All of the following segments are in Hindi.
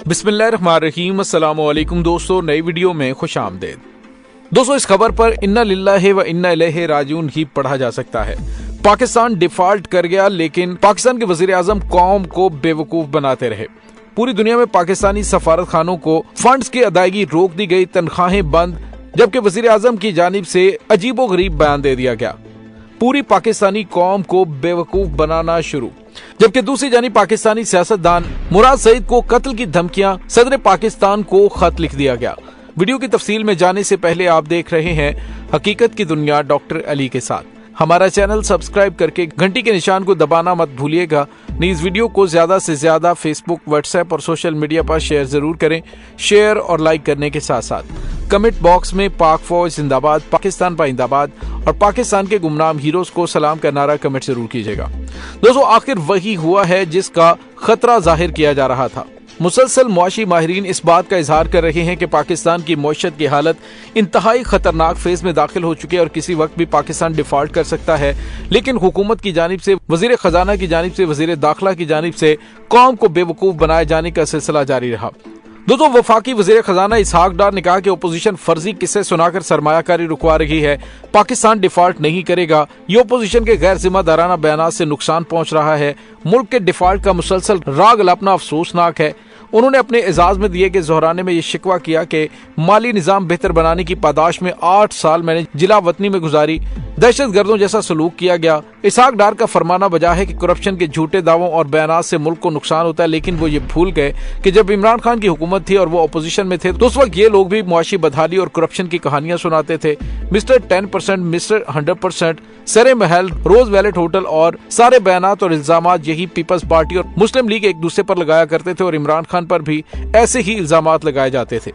बिस्मिल्लाहिर्रहमानिर्रहीम। अस्सलाम वालेकुम दोस्तों, नई वीडियो में खुश आमदेद। दोस्तों, इस खबर पर इन्ना लिल्लाहि व इन्ना इलैहि राजिऊन ही पढ़ा जा सकता है। पाकिस्तान डिफॉल्ट कर गया, लेकिन पाकिस्तान के वजीर आजम कौम को बेवकूफ बनाते रहे। पूरी दुनिया में पाकिस्तानी सफारत खानों को फंड्स की अदायगी रोक दी गई, तनख्वाहें बंद, जबकि वजीर आजम की जानिब से अजीबो गरीब बयान दे दिया गया। पूरी पाकिस्तानी कौम को बेवकूफ बनाना शुरू। जबकि दूसरी जानिब पाकिस्तानी सियासतदान मुराद सईद को कत्ल की धमकियां, सदर पाकिस्तान को खत लिख दिया गया। वीडियो की तफसील में जाने से पहले आप देख रहे हैं हकीकत की दुनिया डॉक्टर अली के साथ। हमारा चैनल सब्सक्राइब करके घंटी के निशान को दबाना मत भूलिएगा। इस वीडियो को ज्यादा से ज्यादा फेसबुक, व्हाट्सएप और सोशल मीडिया पर शेयर जरूर करें। शेयर और लाइक करने के साथ साथ कमेंट बॉक्स में पाक फौज जिंदाबाद, पाकिस्तान पाइंदाबाद और पाकिस्तान के गुमनाम हीरोज को सलाम का नारा कमेंट जरूर कीजिएगा। दोस्तों, आखिर वही हुआ है जिसका खतरा जाहिर किया जा रहा था। मुसलसल मुआशी माहिरीन इस बात का इजहार कर रहे हैं कि पाकिस्तान की मईशत की हालत इंतहाई खतरनाक फेज में दाखिल हो चुकी है और किसी वक्त भी पाकिस्तान डिफॉल्ट कर सकता है। लेकिन हुकूमत की जानिब से, वजीर खजाना की जानिब से, वजीर दाखिला की जानिब से कौम को बेवकूफ बनाए जाने का सिलसिला जारी रहा। दोस्तों, वफाकी वजीर खजाना इसहाक डार ने कहा कि ओपोजिशन फर्जी किस्से सुनाकर सरमायाकारी रुकवा रही है। पाकिस्तान डिफॉल्ट नहीं करेगा। ये ओपोजिशन के गैर जिम्मेदाराना बयान से नुकसान पहुंच रहा है। मुल्क के डिफॉल्ट का मुसलसल राग अलापना अफसोसनाक है। उन्होंने अपने एजाज में दिए कि जोहराने में ये शिकवा किया कि माली निजाम बेहतर बनाने की पादाश में 8 साल मैंने जिला वतनी में गुजारी, दहशत गर्दों जैसा सलूक किया गया। इसहाक डार का फरमाना बजा है कि करप्शन के झूठे दावों और बयानात से मुल्क को नुकसान होता है, लेकिन वो ये भूल गए कि जब इमरान खान की हुकूमत थी और वो अपोजिशन में थे तो उस वक्त ये लोग भी मुआशी बदहाली और करप्शन की कहानियां सुनाते थे। मिस्टर 10%, मिस्टर 100%, सरे महल, रोज वैलेट होटल और सारे बयानात और इल्जामात यही पीपल्स पार्टी और मुस्लिम लीग एक दूसरे पर लगाया करते थे और इमरान खान पर भी ऐसे ही इल्जामात लगाए जाते थे।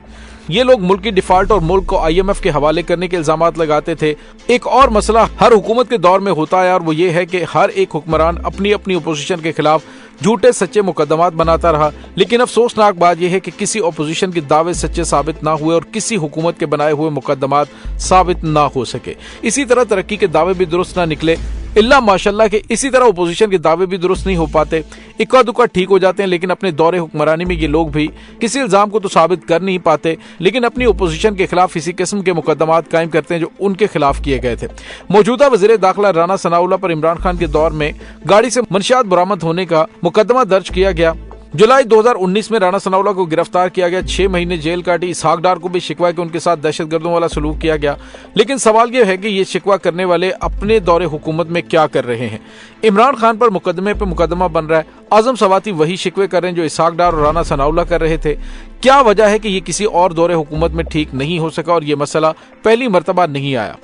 ये लोग मुल्क की डिफॉल्ट और मुल्क को IMF के हवाले करने के इल्जामात लगाते थे। एक और मसला हर हुकूमत के दौर में होता है और वो ये है कि हर एक हुक्मरान अपनी अपनी ओपोजिशन के खिलाफ झूठे सच्चे मुकदमात बनाता रहा। लेकिन अफसोसनाक बात यह है कि किसी ओपोजिशन के दावे सच्चे साबित ना हुए और किसी हुकूमत के बनाए हुए मुकदमात साबित ना हो सके। इसी तरह तरक्की के दावे भी दुरुस्त ना निकले। इल्ला माशाल्लाह के इसी तरह ओपोजिशन के दावे भी दुरुस्त नहीं हो पाते। इक्का दुक्का ठीक हो जाते हैं, लेकिन अपने दौरे हुक्मरानी में ये लोग भी किसी इल्जाम को तो साबित कर नहीं पाते, लेकिन अपनी ओपोजिशन के खिलाफ इसी किस्म के मुकदमात कायम करते हैं जो उनके खिलाफ किए गए थे। मौजूदा वजीर दाखिला राना सनाउल्लाह पर इमरान खान के दौर में गाड़ी से मंशियात बरामद होने का मुकदमा दर्ज किया गया। जुलाई 2019 में राना सनाउल्लाह को गिरफ्तार किया गया। 6 महीने जेल काटी। इसहाक डार को भी शिकवा कि उनके साथ दहशतगर्दों वाला सलूक किया गया। लेकिन सवाल यह है कि ये शिकवा करने वाले अपने दौरे हुकूमत में क्या कर रहे हैं। इमरान खान पर मुकदमे पे मुकदमा बन रहा है। आजम सवाती वही शिकवे कर रहे हैं जो इसहाक डार और राना सनाउल्लाह कर रहे थे। क्या वजह है कि ये किसी और दौरे हुकूमत में ठीक नहीं हो सका और ये मसला पहली मर्तबा नहीं आया।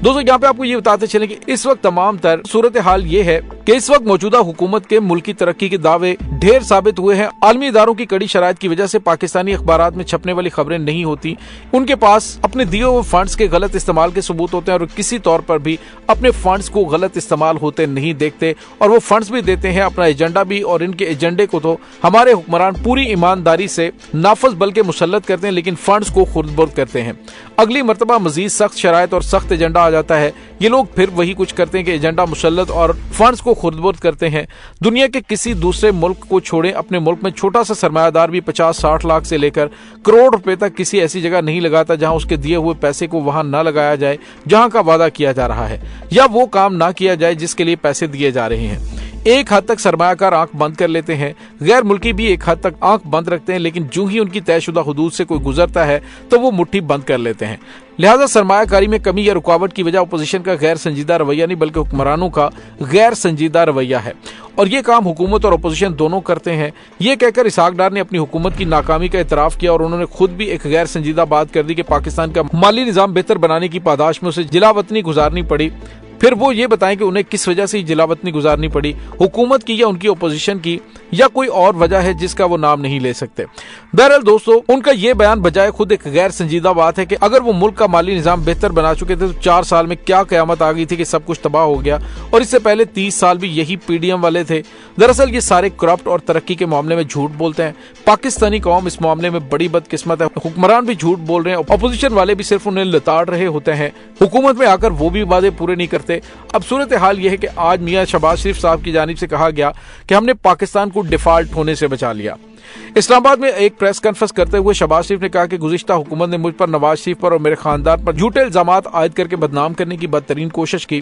दोस्तों, यहाँ पे आपको ये बताते चलें कि इस वक्त तमाम तर सूरत हाल ये है कि इस वक्त मौजूदा हुकूमत के मुल्क की तरक्की के दावे ढेर साबित हुए हैं। आलमी इदारों की कड़ी शराइत की वजह से पाकिस्तानी अखबारात में छपने वाली खबरें नहीं होती। उनके पास अपने दिए हुए फंड्स के गलत इस्तेमाल के सबूत होते हैं और किसी तौर पर भी अपने फंड्स को गलत इस्तेमाल होते नहीं देखते। और वो फंड्स भी देते हैं अपना एजेंडा भी, और इनके एजेंडे को तो हमारे हुक्मरान पूरी ईमानदारी से नाफज बल्कि मुसल्लत करते हैं, लेकिन फंड्स को खुर्द-बुर्द करते हैं। अगली मरतबा मजीद सख्त शराइत और सख्त एजेंडा आ जाता है, ये लोग फिर वही कुछ करते हैं कि एजेंडा मुसल्लत और फंड्स को खुर्द-बुर्द करते हैं। दुनिया के किसी दूसरे मुल्क को छोड़ें, अपने मुल्क में छोटा सा सरमायादार भी 50-60 लाख से लेकर करोड़ रुपए तक किसी ऐसी जगह नहीं लगाता जहां उसके दिए हुए पैसे को वहां न लगाया जाए जहां का वादा किया जा रहा है, या वो काम ना किया जाए जिसके लिए पैसे दिए जा रहे हैं। एक हद तक सरमायाकार आंख बंद कर लेते हैं, गैर मुल्की भी एक हद तक आंख बंद रखते हैं, लेकिन जो ही उनकी तयशुदा हुदूद से कोई गुजरता है तो वो मुट्ठी बंद कर लेते हैं। लिहाजा सरमायाकारी में कमी या रुकावट की वजह अपोजिशन का गैर संजीदा रवैया नहीं बल्कि हुक्मरानों का गैर संजीदा रवैया है, और ये काम हुकूमत और अपोजिशन दोनों करते हैं। ये कहकर इसहाक डार ने अपनी हुकूमत की नाकामी का इतराफ किया और उन्होंने खुद भी एक गैर संजीदा बात कर दी कि पाकिस्तान का माली निजाम बेहतर बनाने की पादाश में उसे जिला वतनी गुजारनी पड़ी। फिर वो ये बताएं कि उन्हें किस वजह से जिला वतनी गुजारनी पड़ी, हुकूमत की या उनकी ओपोजिशन की, या कोई और वजह है जिसका वो नाम नहीं ले सकते। बहरहाल दोस्तों, उनका ये बयान बजाय खुद एक गैर संजीदा बात है कि अगर वो मुल्क का माली निजाम बेहतर बना चुके थे तो 4 साल में क्या कयामत आ गई थी कि सब कुछ तबाह हो गया, और इससे पहले 30 साल भी यही PDM वाले थे। दरअसल ये सारे करप्ट और तरक्की के मामले में झूठ बोलते हैं। पाकिस्तानी कौम इस मामले में बड़ी बदकिस्मत है। हुक्मरान भी झूठ बोल रहे हैं, अपोजिशन वाले भी सिर्फ उन्हें लताड़ रहे होते हैं। हुकूमत में आकर वो भी वादे पूरे नहीं करते। अब सूरत हाल यह है कि आज मियां शहबाज शरीफ साहब की जानिब से कहा गया कि हमने पाकिस्तान को डिफॉल्ट होने से बचा लिया। इस्लामाबाद में एक प्रेस कॉन्फ्रेंस करते हुए शहबाज शरीफ ने कहा कि गुज़िश्ता हुकूमत ने मुझ पर, नवाज शरीफ पर और मेरे खानदान पर झूठे इल्जामात आयद करके बदनाम करने की बदतरीन कोशिश की।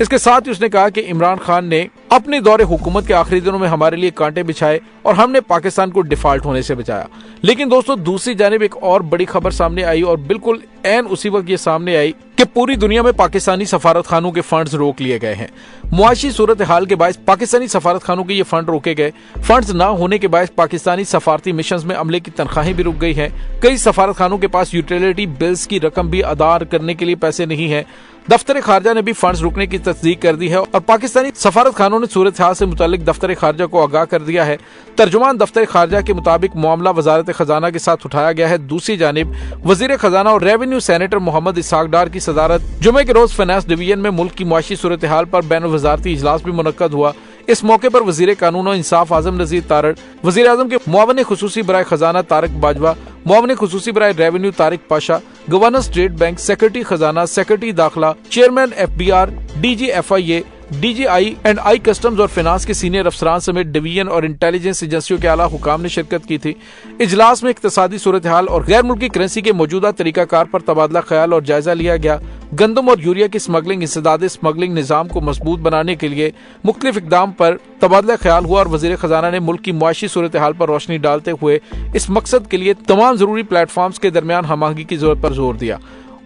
इसके साथ ही उसने कहा कि इमरान खान ने अपने दौरे हुकूमत के आखिरी दिनों में हमारे लिए कांटे बिछाए और हमने पाकिस्तान को डिफॉल्ट होने से बचाया। लेकिन दोस्तों, दूसरी जानिब एक और बड़ी खबर सामने आई और बिल्कुल ऐन उसी वक्त ये सामने आई कि पूरी दुनिया में पाकिस्तानी सफारत खानों के फंड्स रोक लिए गए हैं। मुआशी सूरत हाल के बायस पाकिस्तानी सफारत खानों के ये फंड रोके गए। फंड्स ना होने के बायस पाकिस्तानी सफारती मिशंस में अमले की तनख्वाहें भी रुक गई हैं। कई सफारत खानों के पास यूटिलिटी बिल्स की रकम भी अदा करने के लिए पैसे नहीं है। दफ्तर खारजा ने भी फंड्स रुकने की तस्दीक कर दी है और पाकिस्तानी सफारत खानों ने सूरत हाल से मुतालिक दफ्तर खारजा को आगाह कर दिया है। तर्जुमान दफ्तर खारजा के मुताबिक मामला वजारत खजाना के साथ उठाया गया है। दूसरी जानिब वजीर खजाना और रेवेन्यू सेनेटर मोहम्मद इसहाक डार की सदारत जुमे के रोज फाइनेंस डिवीजन में मुल्क की मुआशी सूरत हाल पर बैन वजारती इजलास भी मुनक्कद हुआ। इस मौके पर वजीर कानून और इंसाफ आजम नजीर तारड़, वजीर आजम के मुआवन खुसूसी बराए खजाना तारक बाजवा, मुआवन खुसूसी बराए revenue Tariq Pasha, governor state bank, secretary खजाना, सेक्रेटरी दाखिला, chairman FBR, DG FIA, DGI and I customs और फिनांस के सीनियर अफसरान समेत डिवीजन और इंटेलिजेंस एजेंसियों के आला हुकाम ने शिरकत की थी। इजलास में इक्तसादी सूरत हाल और गैर मुल्की करेंसी के मौजूदा तरीकाकार पर तबादला ख्याल और जायजा लिया गया। गंदम और यूरिया की स्मगलिंग, इंसदाद स्मगलिंग निजाम को मजबूत बनाने के लिए मुख्तलिफ इकदाम पर तबादला ख्याल हुआ और वजीर खजाना ने मुल्क की मुआशी सूरत हाल पर रोशनी डालते हुए इस मकसद के लिए तमाम जरूरी प्लेटफॉर्म्स के दरमियान हमआहंगी की जरूरत पर जोर दिया।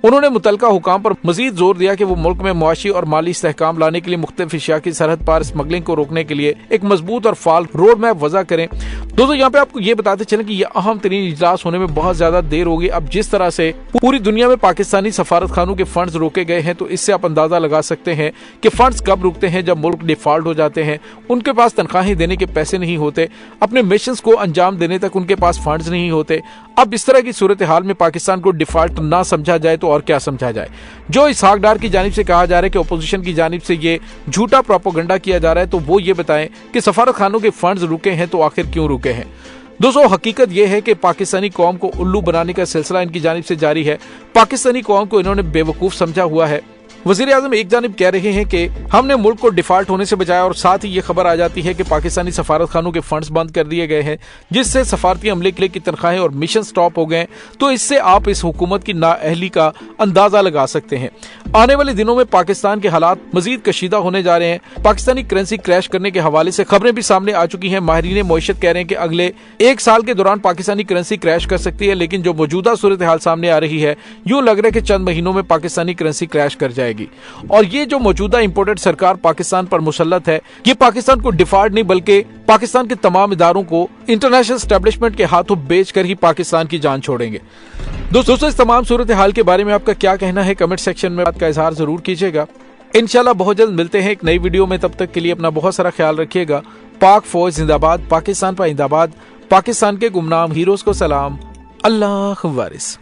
उन्होंने मुतलका हुकाम पर मजीद जोर दिया कि वो मुल्क में मुआशी और माली इस्तेहकाम लाने के लिए मुख्तलिफ अशिया की सरहद पार स्मगलिंग को रोकने के लिए एक मजबूत और फाल रोड मैप वजह करें। दोस्तों, यहाँ पे आपको ये बताते चलें कि यह अहम तरीन इजलास होने में बहुत ज्यादा देर होगी। अब जिस तरह से पूरी दुनिया में पाकिस्तानी सफारत खानों के फंड्स रोके गए हैं, तो इससे आप अंदाजा लगा सकते हैं कि फंड्स कब रुकते हैं, जब मुल्क डिफॉल्ट हो जाते हैं, उनके पास तनख्वाहें देने के पैसे नहीं होते, अपने मिशंस को अंजाम देने तक उनके पास फंड्स नहीं होते। अब इस तरह की सूरत हाल में पाकिस्तान को डिफॉल्ट ना समझा जाए तो और क्या समझा जाए। जो इसहाक डार की जानिब से कहा जा रहा है कि अपोजिशन की जानिब से ये झूठा प्रोपेगेंडा किया जा रहा है, तो वो ये बताएं कि सफारत खानों के फंड्स रुके हैं तो आखिर क्यों रुके हैं। दोस्तों, हकीकत यह है कि पाकिस्तानी कौम को उल्लू बनाने का सिलसिला इनकी जानिब से जारी है। पाकिस्तानी कौम को इन्होंने बेवकूफ समझा हुआ है। वजीर आजम एक जानिब कह रहे हैं कि हमने मुल्क को डिफॉल्ट होने से बचाया और साथ ही ये खबर आ जाती है कि पाकिस्तानी सफारत खानों के फंड्स बंद कर दिए गए हैं, जिससे सफारती अमले के लिए की तनख्वाहें और मिशन स्टॉप हो गए। तो इससे आप इस हुकूमत की नाअहली का अंदाजा लगा सकते हैं। आने वाले दिनों में पाकिस्तान के हालात मजीद कशीदा होने जा रहे हैं। पाकिस्तानी करेंसी क्रैश करने के हवाले से खबरें भी सामने आ चुकी हैं। माहिरीन मईशत कह रहे हैं कि अगले एक साल के दौरान पाकिस्तानी करेंसी क्रैश कर सकती है, लेकिन जो मौजूदा सूरत हाल सामने आ रही है, यूं लग रहा है कि चंद महीनों में पाकिस्तानी करेंसी क्रैश कर जाएगी। और ये जो मौजूदा इंपोर्टेड सरकार पाकिस्तान पर मुसल्लत है, ये पाकिस्तान को डिफॉल्ट नहीं बल्कि पाकिस्तान के तमाम इदारों को इंटरनेशनल एस्टेब्लिशमेंट के हाथों बेचकर ही पाकिस्तान की जान छोड़ेंगे। दोस्तों, इस तमाम सूरत हाल के बारे में आपका क्या कहना है, कमेंट सेक्शन में बात का इजहार जरूर कीजिएगा। इंशाल्लाह बहुत जल्द मिलते हैं एक नई वीडियो में। तब तक के लिए अपना बहुत सारा ख्याल रखिएगा। पाक फौज जिंदाबाद, पाकिस्तान पाइंदाबाद, पाकिस्तान के गुमनाम हीरोज को सलाम। अल्लाह वारिस।